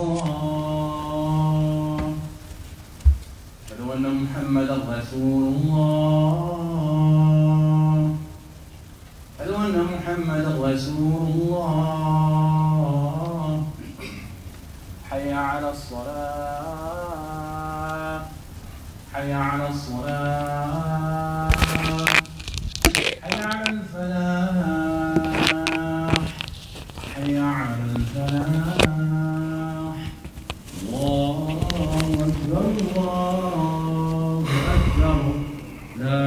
الله أشهد أن محمدا رسول الله أشهد أن محمدا رسول الله حي على الصلاة حي على الصلاة حي على الفلاح حي على الفلاح الله أكبر الله أكبر لا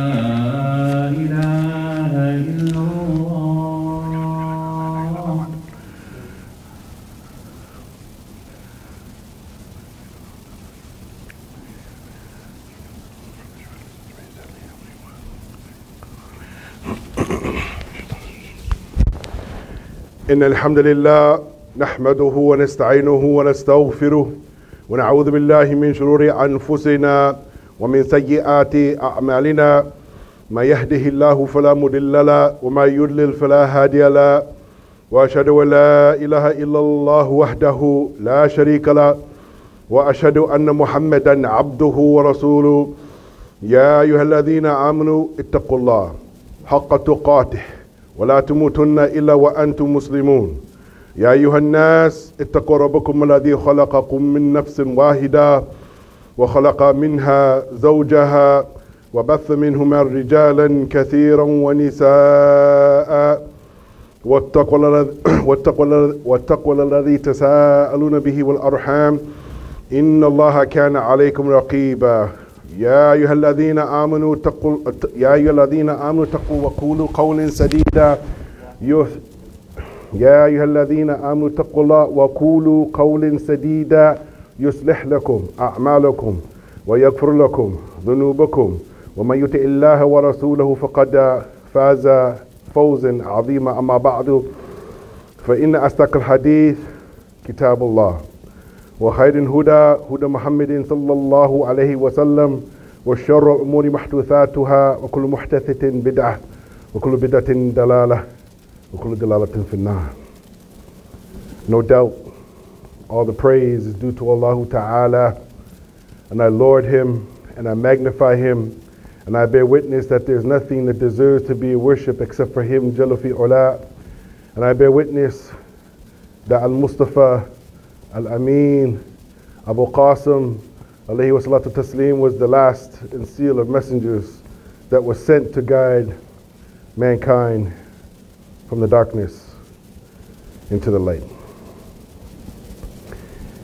إله إلا الله. إن الحمد لله نحمده ونستعينه ونستغفره ونعوذ بالله من شرور أنفسنا ومن سيئات أعمالنا ما يهده الله فلا مضل له وما يضلل فلا هادي له وأشهد أن لا إله إلا الله وحده لا شريك له وأشهد أن محمدا عبده ورسوله. يا أيها الذين آمنوا اتقوا الله حق تقاته ولا تموتن إلا وأنتم مسلمون. يا أيها الناس اتقوا ربكم الذي خلقكم من نفس واحدة وخلق منها زوجها وبث منهما رجالا كثيرا ونساء واتقوا الذي تساءلون به والأرحام إن الله كان عليكم رقيبا. يا أيها الذين آمنوا اتقوا وقولوا قولا سديدا. يا أيها الذين آمنوا اتقوا الله وقولوا قولا سديدا يصلح لكم أعمالكم ويغفر لكم ذنوبكم ومن يطع الله ورسوله فقد فاز فوزا عظيما. أما بعد فإن أصدق الحديث كتاب الله وخير الهدى هدى محمد صلى الله عليه وسلم وشر الأمور محدثاتها وكل محدثة بدعة وكل بدعة دلالة وكل دلالة في النار. No doubt all the praise is due to Allah Ta'ala, and I laud Him and I magnify Him and I bear witness that there's nothing that deserves to be worshipped except for Him Jalla fi Ula, and I bear witness that Al-Mustafa Al-Amin Abu Qasim alayhi wa salatu taslim was the last and seal of messengers that was sent to guide mankind from the darkness into the light.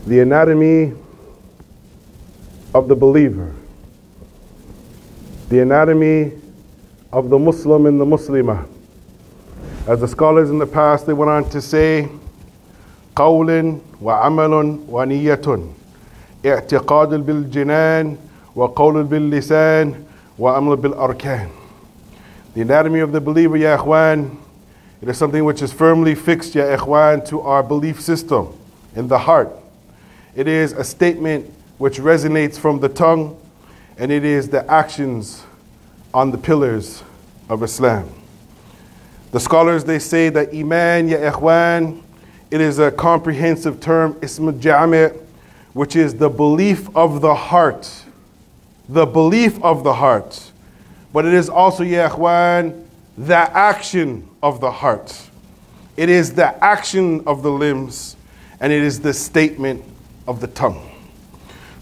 The anatomy of the believer, the anatomy of the Muslim and the Muslimah. As the scholars in the past, they went on to say, قول وعمل ونية اعتقاد بالجنان وقول باللسان وعمل بالأركان. The anatomy of the believer, ya ikhwan, it is something which is firmly fixed, ya ikhwan, to our belief system in the heart. It is a statement which resonates from the tongue, and it is the actions on the pillars of Islam. The scholars, they say that Iman, ya ikhwan, it is a comprehensive term, ism jami', which is the belief of the heart. The belief of the heart. But it is also, ya ikhwan, the action of the heart. It is the action of the limbs, and it is the statement of the tongue.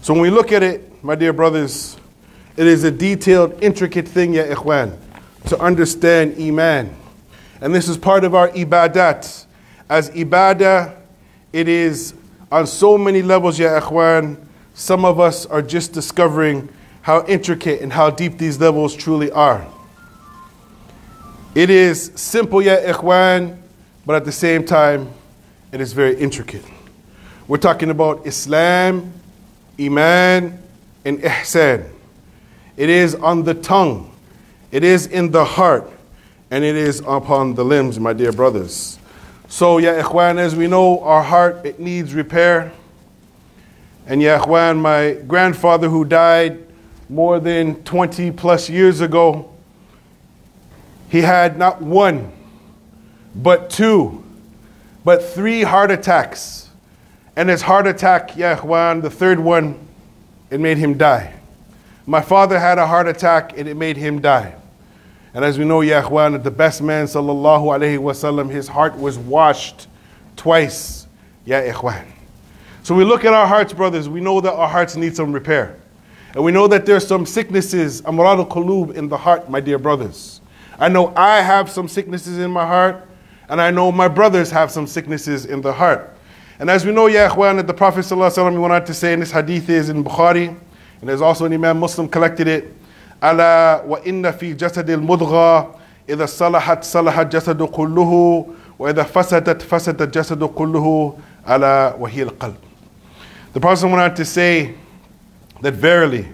So when we look at it, my dear brothers, it is a detailed, intricate thing, ya ikhwan, to understand Iman. And this is part of our ibadat. As ibadah, it is on so many levels, ya ikhwan. Some of us are just discovering how intricate and how deep these levels truly are. It is simple, ya ikhwan, but at the same time, it is very intricate. We're talking about Islam, Iman, and Ihsan. It is on the tongue, it is in the heart, and it is upon the limbs, my dear brothers. So, ya ikhwan, as we know, our heart, it needs repair. And ya ikhwan, my grandfather who died more than 20 plus years ago, he had not one, but two, but three heart attacks. And his heart attack, ya ikhwan, the third one, it made him die. My father had a heart attack and it made him die. And as we know, ya ikhwan, that the best man, sallallahu alayhi wasallam, his heart was washed twice, ya ikhwan. So we look at our hearts, brothers, we know that our hearts need some repair. And we know that there's some sicknesses, amrad al-qulub, in the heart, my dear brothers. I know I have some sicknesses in my heart, and I know my brothers have some sicknesses in the heart. And as we know, ya ikhwan, that the Prophet ﷺ went on to say, and this hadith is in Bukhari, and there's also an Imam Muslim collected it, ألا وإن في جسد المضغة إذا صلحت صلح الجسد كله وإذا فسدت فسد الجسد كله ألا وهي القلب. The Prophet went on to say that verily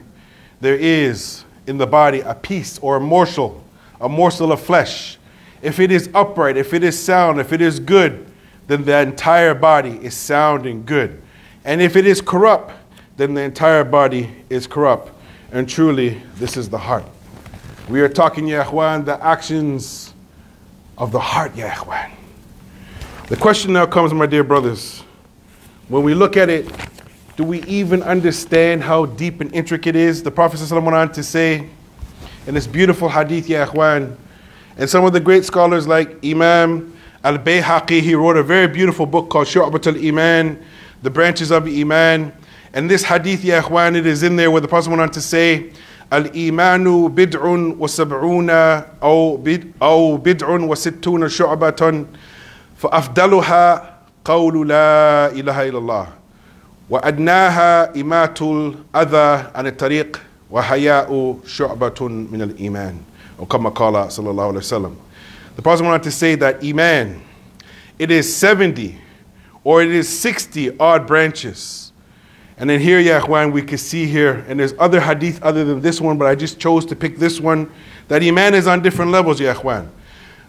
there is in the body a piece or a morsel of flesh. If it is upright, if it is sound, if it is good, then the entire body is sound and good. And if it is corrupt, then the entire body is corrupt. And truly, this is the heart. We are talking, ya ikhwan, the actions of the heart, ya ikhwan. The question now comes, my dear brothers, when we look at it, do we even understand how deep and intricate it is? The Prophet ﷺ went on to say in this beautiful hadith, ya ikhwan, and some of the great scholars like Imam al-Bayhaqi, he wrote a very beautiful book called Shu'bat al-Iman, the branches of Iman. And this hadith, ya ikhwan, it is in there where the Prophet went on to say, Al-imanu bid'un wa sab'una aw bid'un wa sittuna shu'batan fa afdaluha qawlu la ilaha illallah wa adnaha imatul adha an at-tariq wa haya'u shu'batun min al-iman. Or kama qala sallallahu alayhi wa sallam. The Prophet went on to say that Iman, it is 70 or it is 60 odd branches. And then here, ya ikhwan, we can see here, and there's other hadith other than this one, but I just chose to pick this one, that Iman is on different levels, ya ikhwan.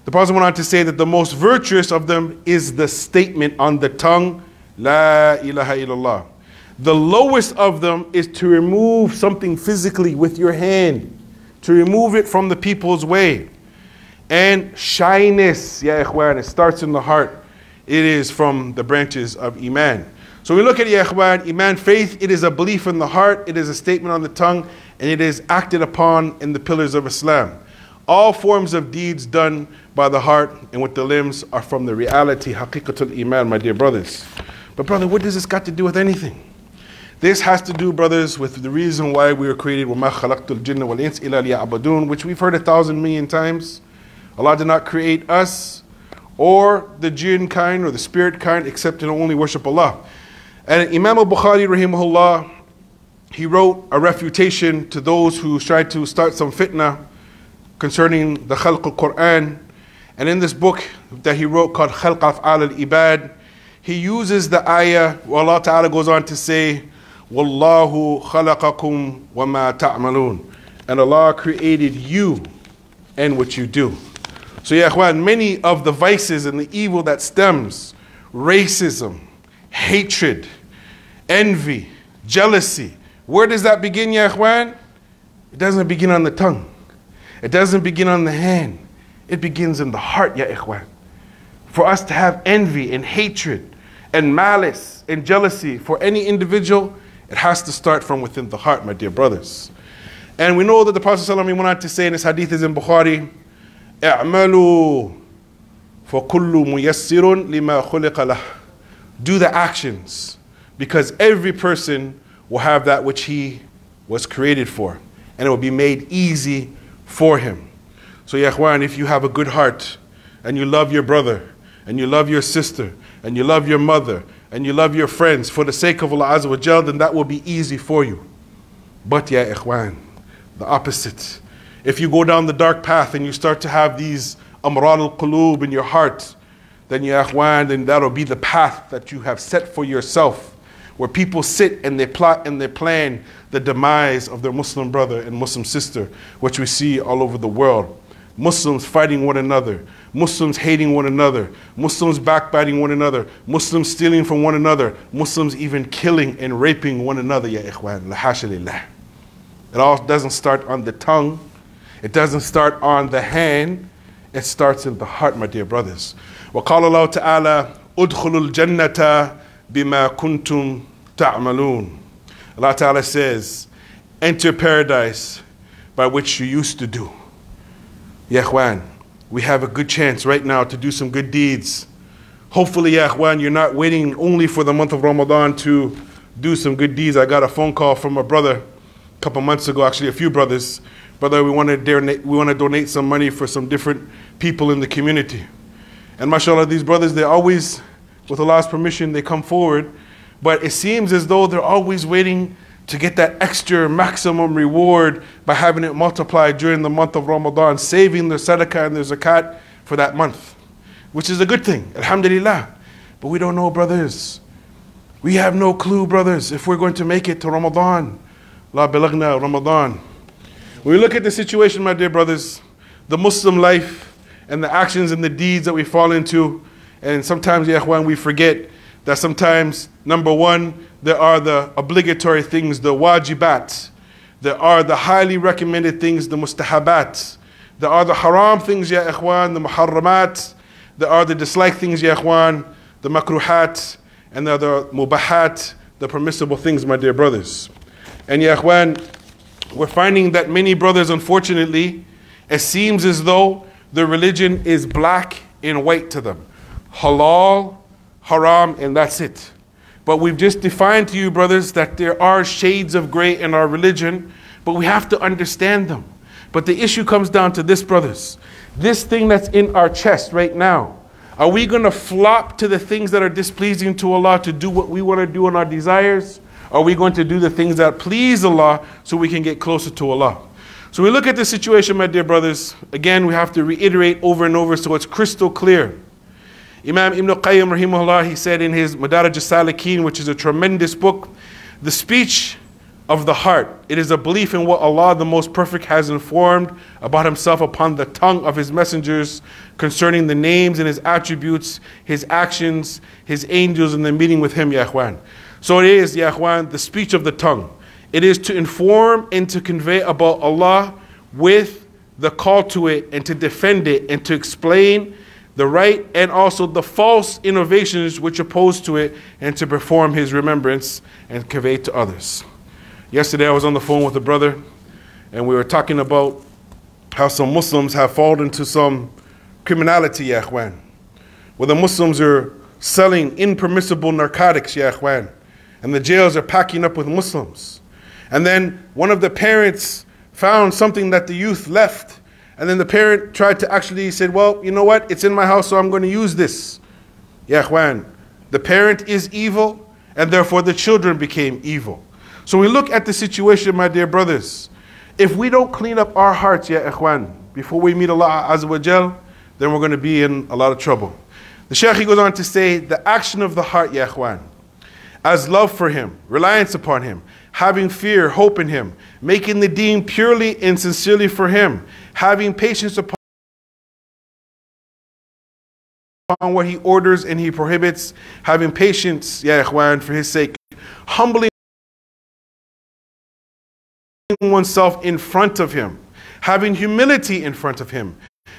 The Prophet went on to say that the most virtuous of them is the statement on the tongue, La ilaha illallah. The lowest of them is to remove something physically with your hand, to remove it from the people's way. And shyness, ya ikhwan, it starts in the heart. It is from the branches of Iman. So we look at, ya ikhwan, Iman, faith, it is a belief in the heart, it is a statement on the tongue, and it is acted upon in the pillars of Islam. All forms of deeds done by the heart and with the limbs are from the reality, haqiqatul Iman, my dear brothers. But brother, what does this got to do with anything? This has to do, brothers, with the reason why we were created, وَمَا خَلَقْتُ الْجِنَّ وَالْإِنسِ إِلَّا لِيَعْبُدُونَ, which we've heard 1,000 million times. Allah did not create us or the jinn kind or the spirit kind except to only worship Allah. And Imam al-Bukhari, rahimahullah, he wrote a refutation to those who tried to start some fitna concerning the Khalq al-Quran. And in this book that he wrote called Khalq Af'al al-Ibad, he uses the ayah where Allah Ta'ala goes on to say, Wallahu khalaqakum wa ma ta'malun. And Allah created you and what you do. So ya ikhwan, many of the vices and the evil that stems, racism, hatred, envy, jealousy. Where does that begin, ya ikhwan? It doesn't begin on the tongue. It doesn't begin on the hand. It begins in the heart, ya ikhwan. For us to have envy and hatred and malice and jealousy for any individual, it has to start from within the heart, my dear brothers. And we know that the Prophet ﷺ went on to say, in this hadith is in Bukhari, اعملوا فكل ميسر لما خلق له. Do the actions, because every person will have that which he was created for, and it will be made easy for him. So ya ikhwan, if you have a good heart, and you love your brother, and you love your sister, and you love your mother, and you love your friends for the sake of Allah Azza wa Jal, then that will be easy for you. But ya ikhwan, the opposite. If you go down the dark path and you start to have these amrad al-qulub in your heart, then ya ikhwan, then that'll be the path that you have set for yourself, where people sit and they plot and they plan the demise of their Muslim brother and Muslim sister, which we see all over the world. Muslims fighting one another, Muslims hating one another, Muslims backbiting one another, Muslims stealing from one another, Muslims even killing and raping one another, ya ikhwan, la hasha lillah. It all doesn't start on the tongue, it doesn't start on the hand, it starts in the heart, my dear brothers. وقال الله تعالى ادخلوا الجنة بِمَا كُنْتُمْ تَعْمَلُونَ. Allah Ta'ala says, enter paradise by which you used to do. Ya Ikhwan, we have a good chance right now to do some good deeds. Hopefully, Ya Ikhwan, you're not waiting only for the month of Ramadan to do some good deeds. I got a phone call from a brother a couple months ago, actually a few brothers. Brother, we want to donate some money for some different people in the community. And mashallah, these brothers, they always, with Allah's permission, they come forward. But it seems as though they're always waiting to get that extra maximum reward by having it multiplied during the month of Ramadan, saving their sadaqah and their zakat for that month, which is a good thing, alhamdulillah. But we don't know, brothers. We have no clue, brothers, if we're going to make it to Ramadan. La bilagna Ramadan. When we look at the situation, my dear brothers, the Muslim life and the actions and the deeds that we fall into, and sometimes, ya ikhwan, we forget that sometimes, number one, there are the obligatory things, the wajibat. There are the highly recommended things, the mustahabat. There are the haram things, ya ikhwan, the muharramat. There are the disliked things, ya ikhwan, the makruhat. And there are the mubahat, the permissible things, my dear brothers. And ya ikhwan, we're finding that many brothers, unfortunately, it seems as though the religion is black and white to them. Halal, haram, and that's it. But we've just defined to you, brothers, that there are shades of gray in our religion, but we have to understand them. But the issue comes down to this, brothers. This thing that's in our chest right now, are we going to flop to the things that are displeasing to Allah to do what we want to do in our desires? Or are we going to do the things that please Allah so we can get closer to Allah? So we look at the situation, my dear brothers. Again, we have to reiterate over and over so it's crystal clear. Imam Ibn Qayyim rahimahullah, he said in his Madaraj al-Salikin, which is a tremendous book, the speech of the heart, it is a belief in what Allah the Most Perfect has informed about Himself upon the tongue of His messengers concerning the names and His attributes, His actions, His angels, and the meeting with Him, ya ikhwan. So it is, ya ikhwan, the speech of the tongue. It is to inform and to convey about Allah with the call to it and to defend it and to explain the right and also the false innovations which oppose to it, and to perform His remembrance and convey to others. Yesterday I was on the phone with a brother and we were talking about how some Muslims have fallen into some criminality, ya ikhwan, where the Muslims are selling impermissible narcotics, ya ikhwan, and the jails are packing up with Muslims. And then one of the parents found something that the youth left. And then the parent tried to actually said, well, you know what? It's in my house, so I'm going to use this. Ya ikhwan, the parent is evil, and therefore the children became evil. So we look at the situation, my dear brothers. If we don't clean up our hearts, ya ikhwan, before we meet Allah Azza wa Jal, then we're going to be in a lot of trouble. The Shaykh, he goes on to say, the action of the heart, ya ikhwan, as love for Him, reliance upon Him, having fear, hope in Him, making the deen purely and sincerely for Him, having patience upon what He orders and He prohibits, having patience, ya ikhwan, for His sake, humbling oneself in front of Him, having humility in front of Him,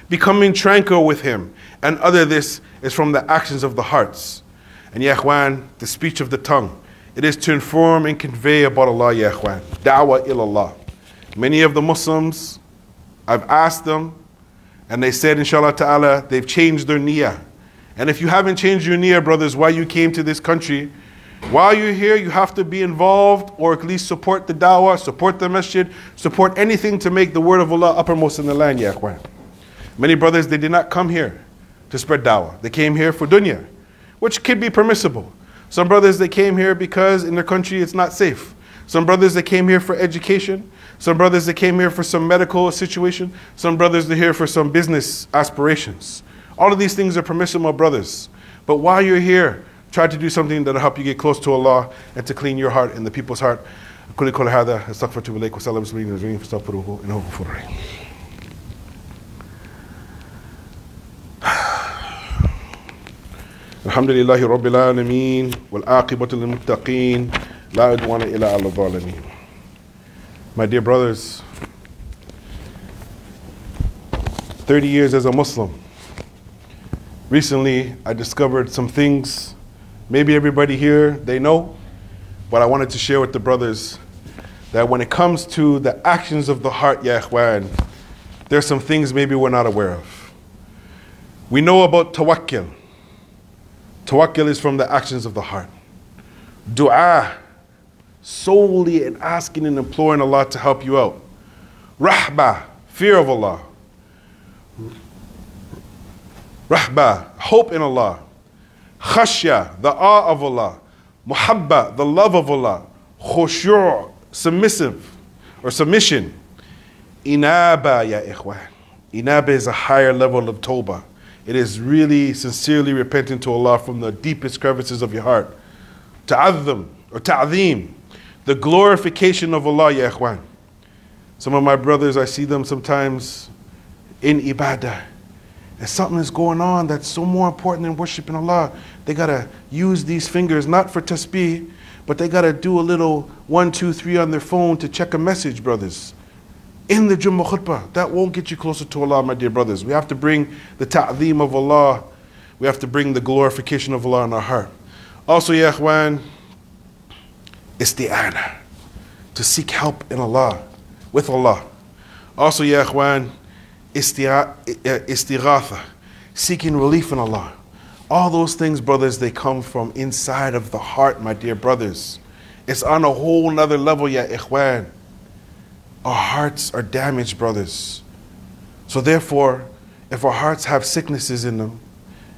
becoming tranquil with Him, and other this is from the actions of the hearts. And ya ikhwan, the speech of the tongue, it is to inform and convey about Allah, ya ikhwan. Da'wah ilallah. Many of the Muslims, I've asked them, and they said, inshallah ta'ala, they've changed their niyyah. And if you haven't changed your niyyah, brothers, why you came to this country, while you're here, you have to be involved, or at least support the da'wah, support the masjid, support anything to make the word of Allah uppermost in the land, ya ikhwan. Many brothers, they did not come here to spread da'wah. They came here for dunya, which could be permissible. Some brothers, they came here because in their country it's not safe. Some brothers, they came here for education. Some brothers, they came here for some medical situation. Some brothers, they're here for some business aspirations. All of these things are permissible, brothers. But while you're here, try to do something that'll help you get close to Allah and to clean your heart and the people's heart. Alhamdulillahi Rabbil Alameen wal aqibatu lil muttaqeen la udwana illa ala zalimin. My dear brothers, 30 years as a Muslim. Recently, I discovered some things maybe everybody here, they know, but I wanted to share with the brothers that when it comes to the actions of the heart, ya ikhwan, there's some things maybe we're not aware of. We know about tawakkul. Tawakkul is from the actions of the heart. Dua, solely in asking and imploring Allah to help you out. Rahba, fear of Allah. Rahba, hope in Allah. Khashya, the awe of Allah. Muhabba, the love of Allah. Khushu', submissive or submission. Inaba, ya ikhwan. Inaba is a higher level of tawbah. It is really sincerely repenting to Allah from the deepest crevices of your heart. Ta'adhim or ta'zeem, the glorification of Allah, ya ikhwan. Some of my brothers, I see them sometimes in ibadah. And something is going on that's so more important than worshiping Allah. They got to use these fingers, not for tasbih, but they got to do a little 1, 2, 3 on their phone to check a message, brothers. In the Jummah khutbah, that won't get you closer to Allah, my dear brothers. We have to bring the ta'zeem of Allah. We have to bring the glorification of Allah in our heart. Also, ya ikhwan, isti'ana, to seek help in Allah, with Allah. Also, ya ikhwan, istighatha, seeking relief in Allah. All those things, brothers, they come from inside of the heart, my dear brothers. It's on a whole nother level, ya ikhwan. Our hearts are damaged, brothers. So therefore, if our hearts have sicknesses in them,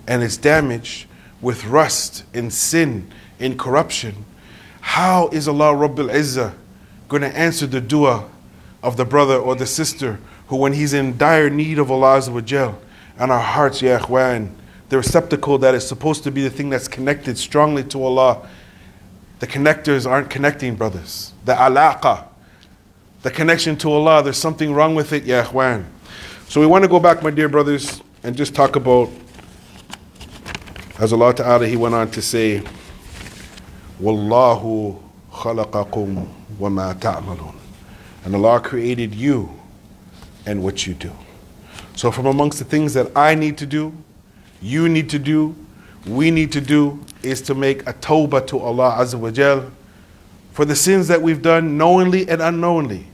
and it's damaged with rust, in sin, in corruption, how is Allah Rabbil Izzah going to answer the dua of the brother or the sister who, when he's in dire need of Allah Azza wa Jal, and our hearts, ya ikhwan, the receptacle that is supposed to be the thing that's connected strongly to Allah, the connectors aren't connecting, brothers. The alaqa, the connection to Allah, there's something wrong with it, ya ikhwan. So we want to go back, my dear brothers, and just talk about, as Allah Ta'ala, He went on to say, Wallahu khalaqakum wa ma ta'malun. And Allah created you and what you do. So from amongst the things that I need to do, you need to do, we need to do, is to make a tawbah to Allah Azza wa Jal for the sins that we've done knowingly and unknowingly,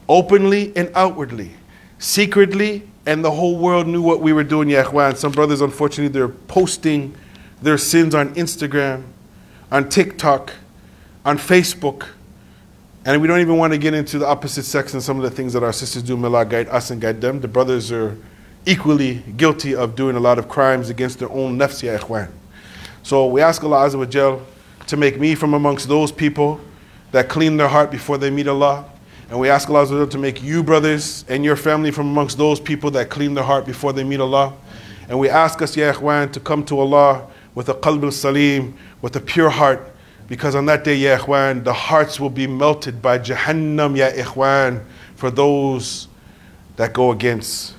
openly and outwardly, secretly, and the whole world knew what we were doing, ya ikhwan. Some brothers, unfortunately, they're posting their sins on Instagram, on TikTok, on Facebook, and we don't even want to get into the opposite sex and some of the things that our sisters do. May Allah guide us and guide them. The brothers are equally guilty of doing a lot of crimes against their own nafs, ya ikhwan. So we ask Allah Azza wa Jal to make me from amongst those people that clean their heart before they meet Allah. And we ask Allah Azza wa Jal to make you, brothers, and your family from amongst those people that clean their heart before they meet Allah. And we ask us, ya ikhwan, to come to Allah with a qalb al-salim, with a pure heart, because on that day, ya ikhwan, the hearts will be melted by Jahannam, ya ikhwan, for those that go against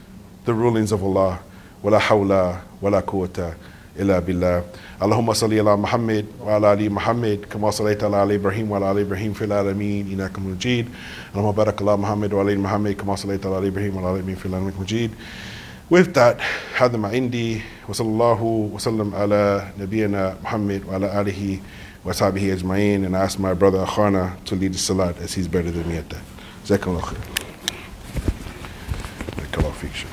the rulings of Allah. Wala hawla wala quwwata illa billah. Allahumma salli ala Muhammad wa ala ali Muhammad kama sallaita ala ali Ibrahim wa ala ali Ibrahim fil alamin innaka hamidun majid. Allahumma barik ala Muhammad wa ala ali Muhammad kama sallaita ala ali Ibrahim wa ala ali Ibrahim fil alamin majid. With that, هذا ما عندي وصلى الله وسلم على نبينا محمد وعلى آله وصحبه أجمعين. And I ask my brother Akhana to lead the salat, as he's better than me at that. Jazakallah khair. Barakallahu feek, Shaykh.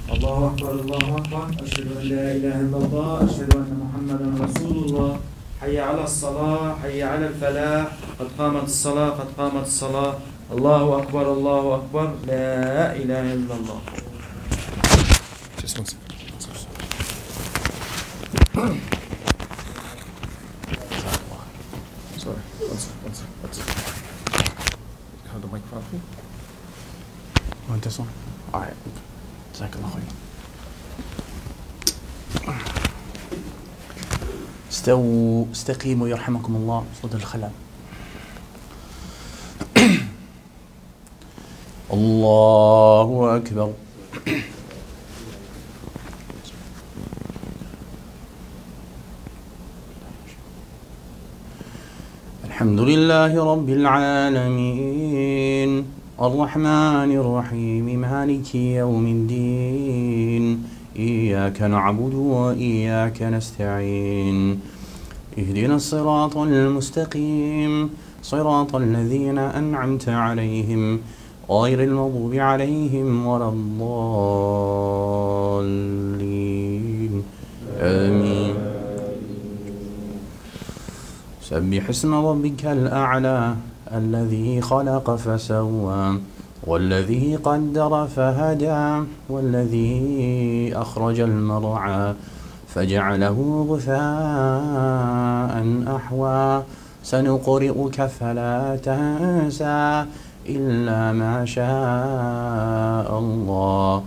الله أكبر الله أكبر أشهد أن لا إله إلا الله أشهد أن محمدا رسول الله حي على الصلاة حي على الفلاح قد قامت الصلاة قد قامت الصلاة الله أكبر لا إله إلا الله. Just one second. Sorry, one second. Have the mic properly? Want this one? Alright. Jazakallah khair. استووا استقيموا يرحمكم الله. صوت الخلاء. الله أكبر. الحمد لله رب العالمين. الرحمن الرحيم مالك يوم الدين إياك نعبد وإياك نستعين اهدنا الصراط المستقيم صراط الذين أنعمت عليهم غير المغضوب عليهم ولا الضالين آمين. سبح اسم ربك الأعلى الذي خلق فسوى والذي قدر فهدى والذي أخرج المرعى فجعله غثاء أحوى سنقرئك فلا تنسى إلا ما شاء الله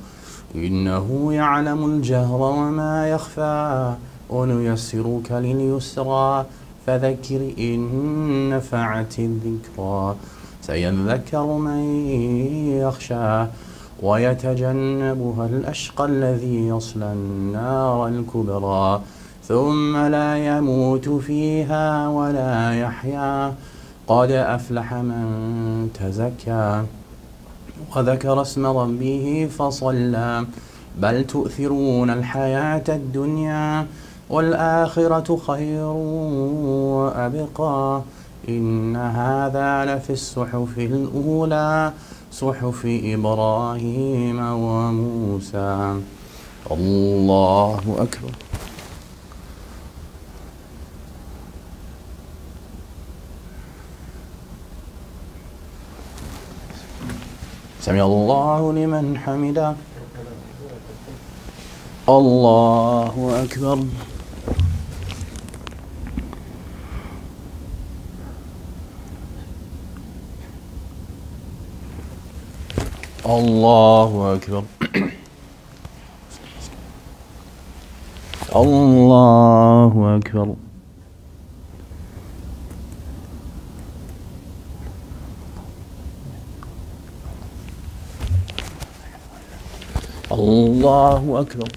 إنه يعلم الجهر وما يخفى ونيسرك لليسرى فذكر إن نفعت الذكرى سيذكر من يخشى ويتجنبها الأشقى الذي يصلى النار الكبرى ثم لا يموت فيها ولا يحيا قد أفلح من تزكى وذكر اسم ربه فصلى بل تؤثرون الحياة الدنيا والآخرة خير وأبقى إن هذا لفي الصحف الأولى صحف إبراهيم وموسى. الله أكبر. سمع الله لمن حمده. الله أكبر. الله أكبر. الله أكبر. الله أكبر.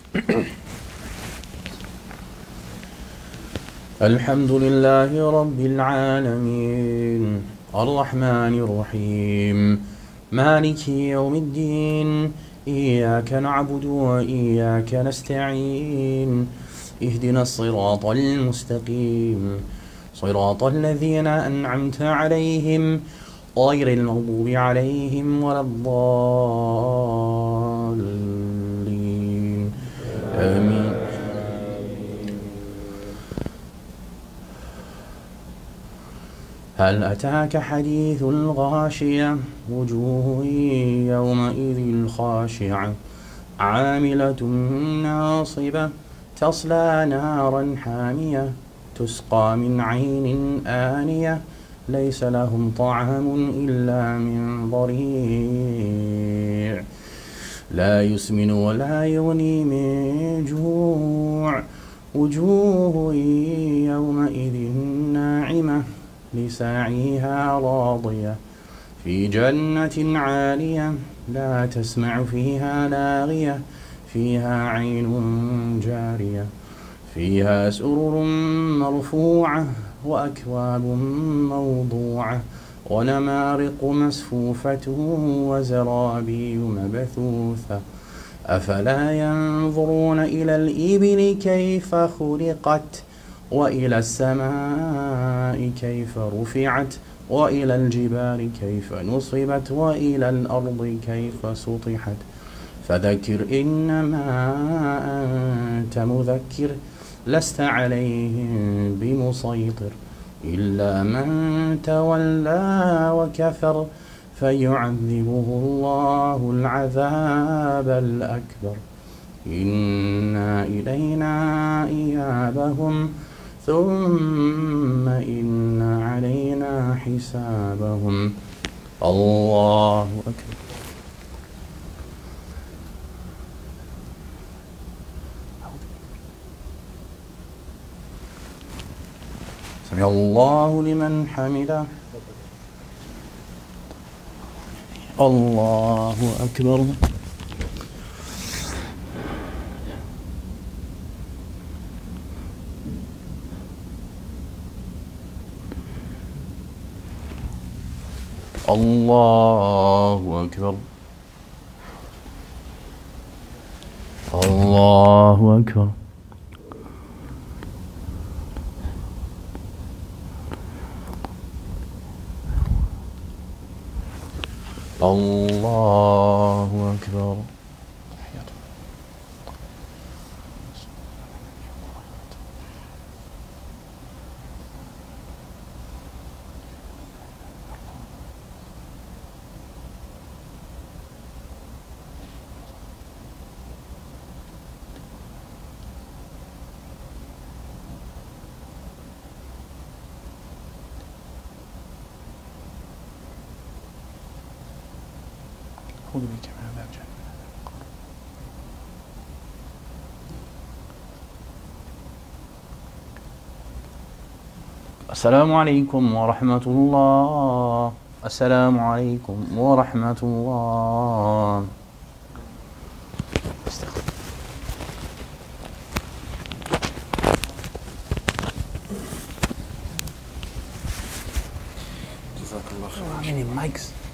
الحمد لله رب العالمين الرحمن الرحيم مالك يوم الدين إياك نعبد وإياك نستعين اهدنا الصراط المستقيم صراط الذين أنعمت عليهم غير المغضوب عليهم ولا الضالين آمين. هل أتاك حديث الغاشية وجوه يومئذ خاشعة عاملة ناصبة تصلى نارا حامية تسقى من عين آنية ليس لهم طعام إلا من ضريع لا يسمن ولا يغني من جوع وجوه يومئذ ناعمة لسعيها راضية في جنة عالية لا تسمع فيها لاغية فيها عين جارية فيها سرر مرفوعة وأكواب موضوعة ونمارق مسفوفة وزرابي مبثوثة أفلا ينظرون إلى الإبل كيف خلقت وإلى السماء كيف رفعت وإلى الجبال كيف نصبت وإلى الأرض كيف سطحت فذكر إنما أنت مذكر لست عليهم بمسيطر إلا من تولى وكفر فيعذبه الله العذاب الأكبر إنا إلينا إيابهم ثم إن علينا حسابهم. الله أكبر. سمع الله لمن حمده. الله أكبر. الله أكبر. الله أكبر. الله أكبر. أعوذ بك من عذاب جهنم. السلام عليكم ورحمة الله. السلام عليكم ورحمة الله. جزاك الله خير. How many mics?